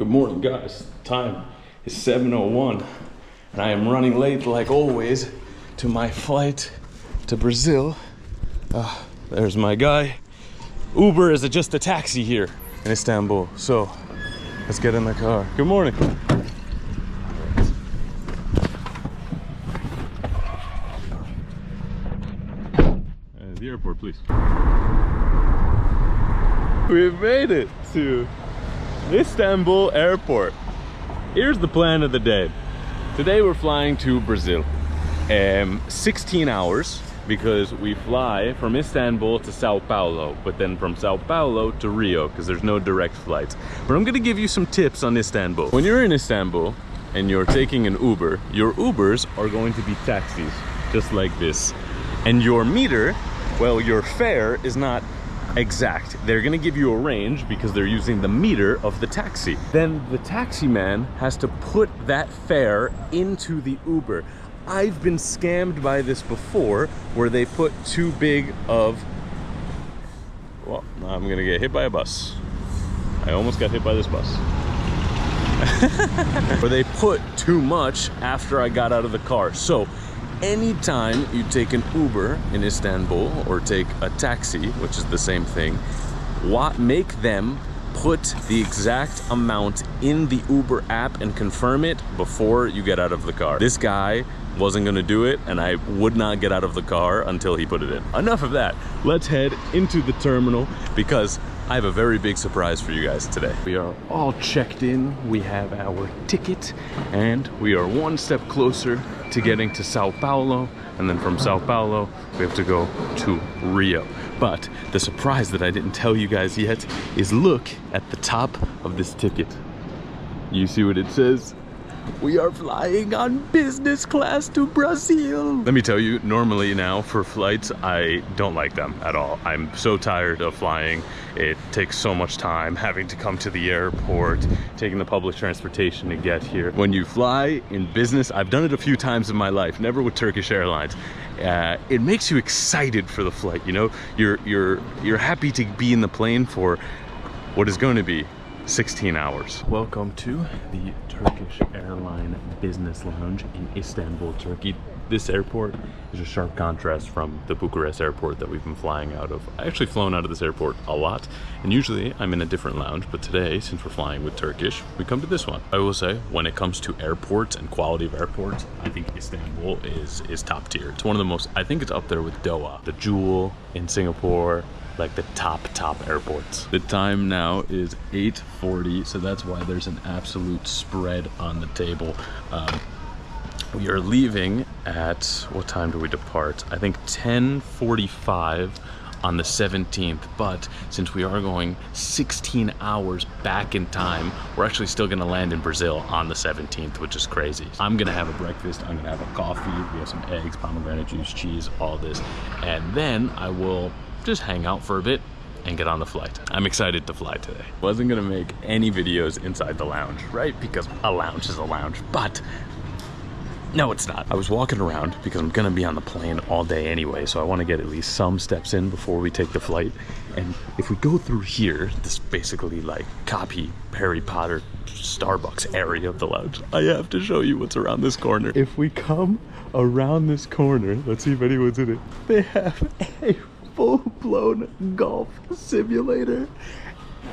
Good morning, guys. Time is 7:01 and I am running late like always to my flight to Brazil. There's my guy. Uber is just a taxi here in Istanbul, so let's get in the car. Good morning. The airport, please. We've made it to Istanbul airport. Here's the plan of the day. Today we're flying to Brazil. 16 hours because we fly from Istanbul to Sao Paulo, but then from Sao Paulo to Rio because there's no direct flights. But I'm gonna give you some tips on Istanbul. When you're in Istanbul and you're taking an Uber, your Ubers are going to be taxis, just like this. And your meter, well, your fare is not exact. They're gonna give you a range because they're using the meter of the taxi. Then the taxi man has to put that fare into the Uber. I've been scammed by this before where they put too big of, well, I'm gonna get hit by a bus. I almost got hit by this bus. Where they put too much after I got out of the car. So anytime you take an Uber in Istanbul or take a taxi, which is the same thing, make them put the exact amount in the Uber app and confirm it before you get out of the car. This guy wasn't gonna do it and I would not get out of the car until he put it in. Enough of that. Let's head into the terminal because I have a very big surprise for you guys today. We are all checked in, we have our ticket, and we are one step closer to getting to Sao Paulo, and then from Sao Paulo, we have to go to Rio. But the surprise that I didn't tell you guys yet is look at the top of this ticket. You see what it says? We are flying on business class to Brazil. Let me tell you, normally now for flights, I don't like them at all. I'm so tired of flying. It takes so much time having to come to the airport, taking the public transportation to get here. When you fly in business, I've done it a few times in my life, never with Turkish Airlines. It makes you excited for the flight, you know? You're happy to be in the plane for what is going to be 16 hours. Welcome to the Turkish Airlines Business Lounge in Istanbul, Turkey. This airport is a sharp contrast from the Bucharest airport that we've been flying out of. I actually flown out of this airport a lot, and usually I'm in a different lounge, but today, since we're flying with Turkish, we come to this one. I will say, when it comes to airports and quality of airports, I think Istanbul is top tier. It's one of the most, I think it's up there with Doha, the Jewel in Singapore, like the top airports. The time now is 8:40, so that's why there's an absolute spread on the table. We are leaving at, what time do we depart? I think 10:45 on the 17th, but since we are going 16 hours back in time, we're actually still gonna land in Brazil on the 17th, which is crazy. I'm gonna have a breakfast, I'm gonna have a coffee, we have some eggs, pomegranate juice, cheese, all this, and then I will just hang out for a bit and get on the flight. I'm excited to fly today. Wasn't gonna make any videos inside the lounge, right? Because a lounge is a lounge, but no, it's not. I was walking around because I'm gonna be on the plane all day anyway, so I wanna get at least some steps in before we take the flight. And if we go through here, this basically like copy Harry Potter Starbucks area of the lounge, I have to show you what's around this corner. If we come around this corner, let's see if anyone's in it. They have a full-blown golf simulator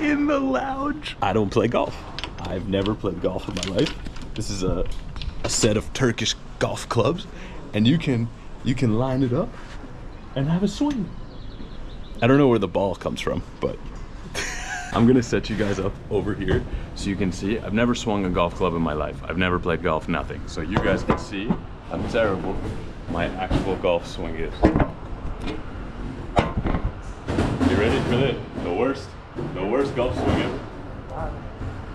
in the lounge. I don't play golf. I've never played golf in my life. This is a set of Turkish golf clubs, and you can line it up and have a swing. I don't know where the ball comes from, but I'm gonna set you guys up over here so you can see. I've never swung a golf club in my life. I've never played golf, nothing. So you guys can see how terrible my actual golf swing is. You ready for the worst golf swing ever?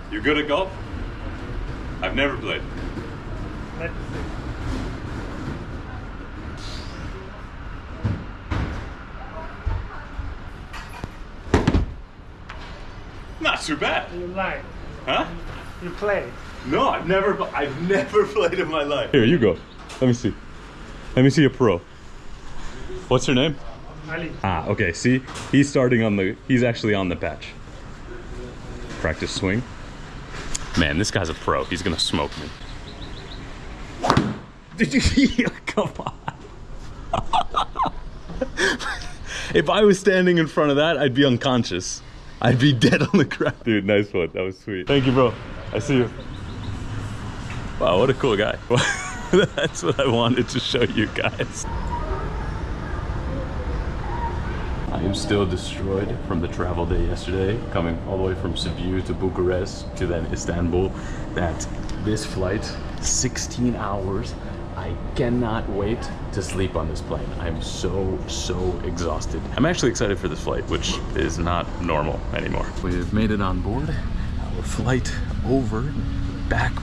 You good at golf? I've never played. Not too bad. You like? Huh? You play? No, I've never played in my life. Here, you go. Let me see. Let me see a pro. What's her name? Ali. Ah, okay. See, he's actually on the patch. Practice swing. Man, this guy's a pro. He's gonna smoke me. Did you? Come on. If I was standing in front of that, I'd be unconscious. I'd be dead on the ground. Dude, nice one. That was sweet. Thank you, bro. I see you. Wow, what a cool guy. That's what I wanted to show you guys. I am still destroyed from the travel day yesterday, coming all the way from Sibiu to Bucharest to then Istanbul. That this flight, 16 hours. I cannot wait to sleep on this plane. I'm so exhausted. I'm actually excited for this flight, which is not normal anymore. We've made it on board. Our flight over, back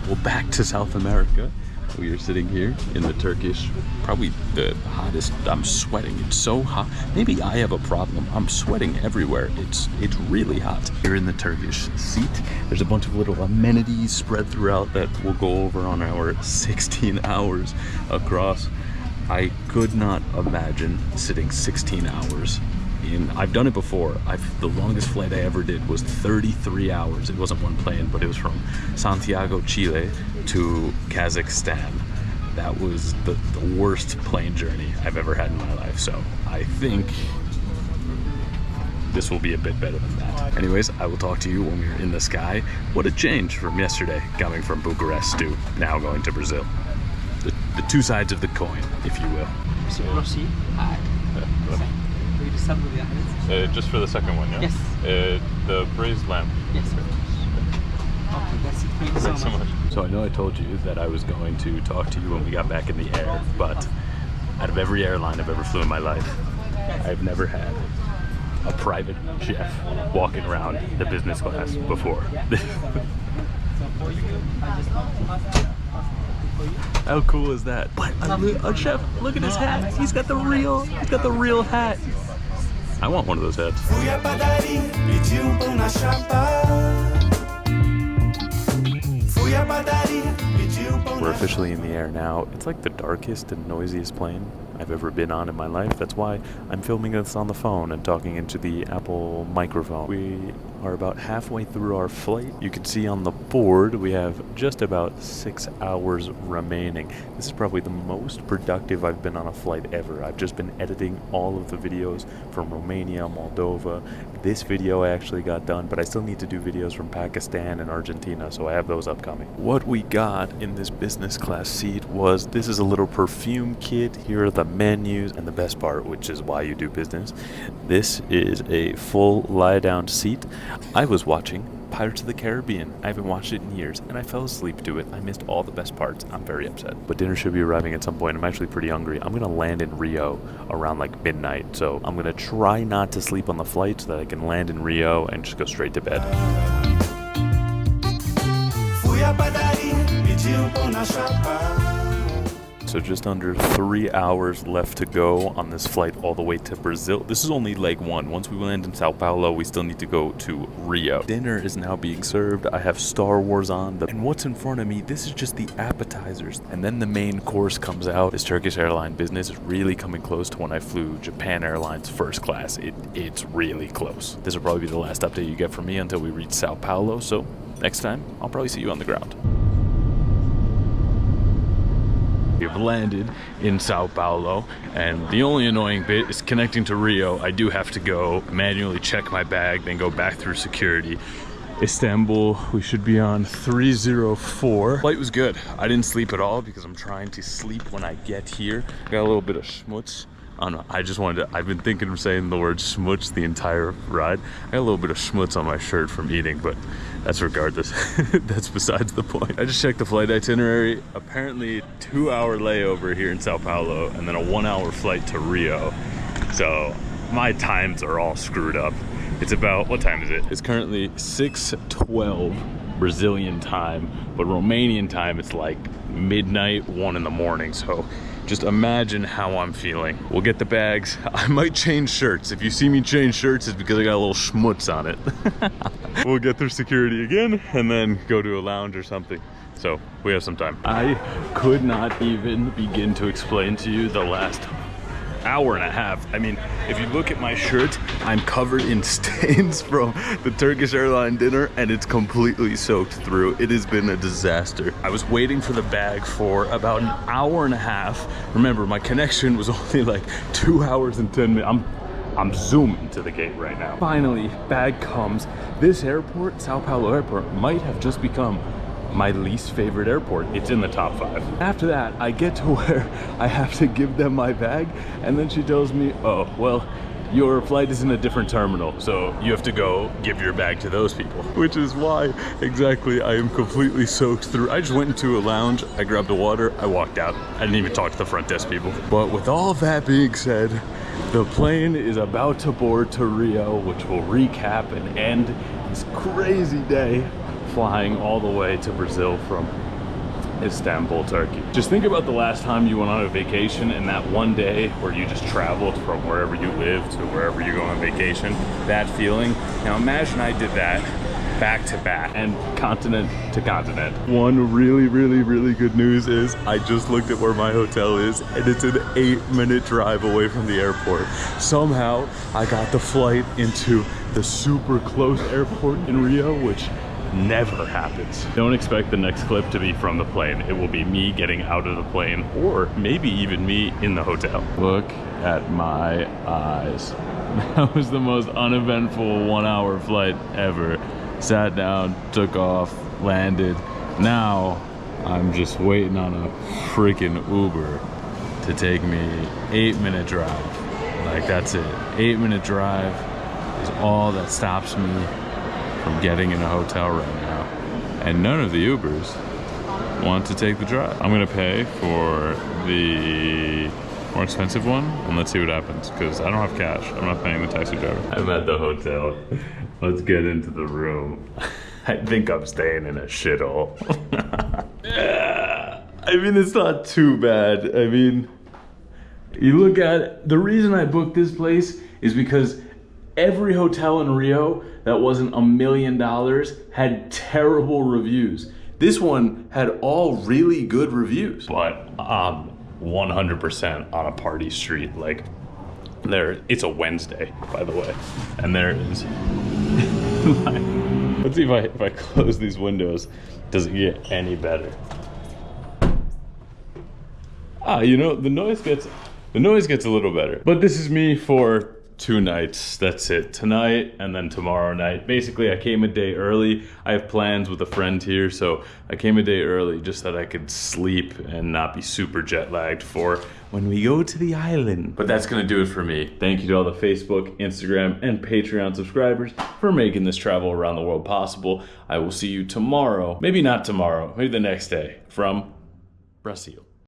to South America. We are sitting here in the Turkish, probably the hottest. I'm sweating. It's so hot. Maybe I have a problem. I'm sweating everywhere. It's really hot. Here in the Turkish seat, there's a bunch of little amenities spread throughout that we'll go over on our 16 hours across. I could not imagine sitting 16 hours in. I've done it before. The longest flight I ever did was 33 hours. It wasn't one plane, but it was from Santiago, Chile to Kazakhstan. That was the worst plane journey I've ever had in my life. So I think this will be a bit better than that. Anyways, I will talk to you when we're in the sky. What a change from yesterday, coming from Bucharest to now going to Brazil. The two sides of the coin, if you will. Just for the second one, yeah? Yes. The braised lamb. Yes, sir. Okay, that's it. Thank you so much. So I know I told you that I was going to talk to you when we got back in the air, but out of every airline I've ever flew in my life, I've never had a private chef walking around the business class before. How cool is that? But a chef, look at his hat. He's got the real hat. I want one of those hats. We're officially in the air now. It's like the darkest and noisiest plane I've ever been on in my life. That's why I'm filming this on the phone and talking into the Apple microphone. We are about halfway through our flight. You can see on the board we have just about 6 hours remaining. This is probably the most productive I've been on a flight ever. I've just been editing all of the videos from Romania, Moldova. This video I actually got done, but I still need to do videos from Pakistan and Argentina, so I have those upcoming. What we got in this business class seat was, this is a little perfume kit. Here are the menus, and the best part, which is why you do business, this is a full lie-down seat. I was watching Pirates of the Caribbean. I haven't watched it in years, and I fell asleep to it. I missed all the best parts. I'm very upset. But dinner should be arriving at some point. I'm actually pretty hungry. I'm gonna land in Rio around like midnight, so I'm gonna try not to sleep on the flight so that I can land in Rio and just go straight to bed. So just under 3 hours left to go on this flight all the way to Brazil. This is only leg one. Once we land in Sao Paulo, we still need to go to Rio. Dinner is now being served. I have Star Wars on. And what's in front of me, this is just the appetizers. And then the main course comes out. This Turkish Airlines business is really coming close to when I flew Japan Airlines first class. It's really close. This will probably be the last update you get from me until we reach Sao Paulo. So next time, I'll probably see you on the ground. We've landed in Sao Paulo, and the only annoying bit is connecting to Rio. I do have to go manually check my bag, then go back through security. Istanbul, we should be on 304. Flight was good. I didn't sleep at all because I'm trying to sleep when I get here. Got a little bit of schmutz. I don't know, I just wanted to, I've been thinking of saying the word schmutz the entire ride. I got a little bit of schmutz on my shirt from eating, but that's regardless. That's besides the point. I just checked the flight itinerary. Apparently 2-hour layover here in Sao Paulo and then a 1-hour flight to Rio. So my times are all screwed up. It's about, what time is it? It's currently 6:12 Brazilian time, but Romanian time it's like midnight, 1 in the morning. So just imagine how I'm feeling. We'll get the bags. I might change shirts. If you see me change shirts, it's because I got a little schmutz on it. We'll get through security again and then go to a lounge or something. So we have some time. I could not even begin to explain to you the last hour and a half. I mean, if you look at my shirt, I'm covered in stains from the Turkish Airlines dinner, and it's completely soaked through. It has been a disaster. I was waiting for the bag for about an hour and a half. Remember, my connection was only like 2 hours and 10 minutes. I'm zooming to the gate right now. Finally, bag comes. This airport, Sao Paulo airport, might have just become my least favorite airport. It's in the top 5. After that, I get to where I have to give them my bag, and then she tells me, oh, well, your flight is in a different terminal, so you have to go give your bag to those people. Which is why, exactly, I am completely soaked through. I just went into a lounge, I grabbed the water, I walked out. I didn't even talk to the front desk people. But with all of that being said, the plane is about to board to Rio, which will recap and end this crazy day flying all the way to Brazil from Istanbul, Turkey. Just think about the last time you went on a vacation and that one day where you just traveled from wherever you live to wherever you go on vacation. That feeling. Now imagine I did that back to back and continent to continent. One really good news is I just looked at where my hotel is, and it's an 8-minute drive away from the airport. Somehow I got the flight into the super close airport in Rio, which never happens. Don't expect the next clip to be from the plane. It will be me getting out of the plane, or maybe even me in the hotel. Look at my eyes. That was the most uneventful 1-hour flight ever. Sat down, took off, landed. Now I'm just waiting on a freaking Uber to take me 8-minute drive. Like, that's it. 8-minute drive is all that stops me from getting in a hotel right now. And none of the Ubers want to take the drive. I'm gonna pay for the more expensive one, and let's see what happens, because I don't have cash. I'm not paying the taxi driver. I'm at the hotel. Let's get into the room. I think I'm staying in a shithole. Yeah. I mean, it's not too bad. I mean, you look at it, the reason I booked this place is because every hotel in Rio that wasn't $1 million had terrible reviews. This one had all really good reviews. But 100% on a party street. Like, it's a Wednesday, by the way, and there is let's see if I close these windows, does it get any better? You know, the noise gets a little better. But this is me for 2 nights. That's it. Tonight and then tomorrow night. Basically, I came a day early. I have plans with a friend here, so I came a day early just so that I could sleep and not be super jet lagged for when we go to the island. But that's gonna do it for me. Thank you to all the Facebook, Instagram, and Patreon subscribers for making this travel around the world possible. I will see you tomorrow. Maybe not tomorrow, maybe the next day, from Brazil.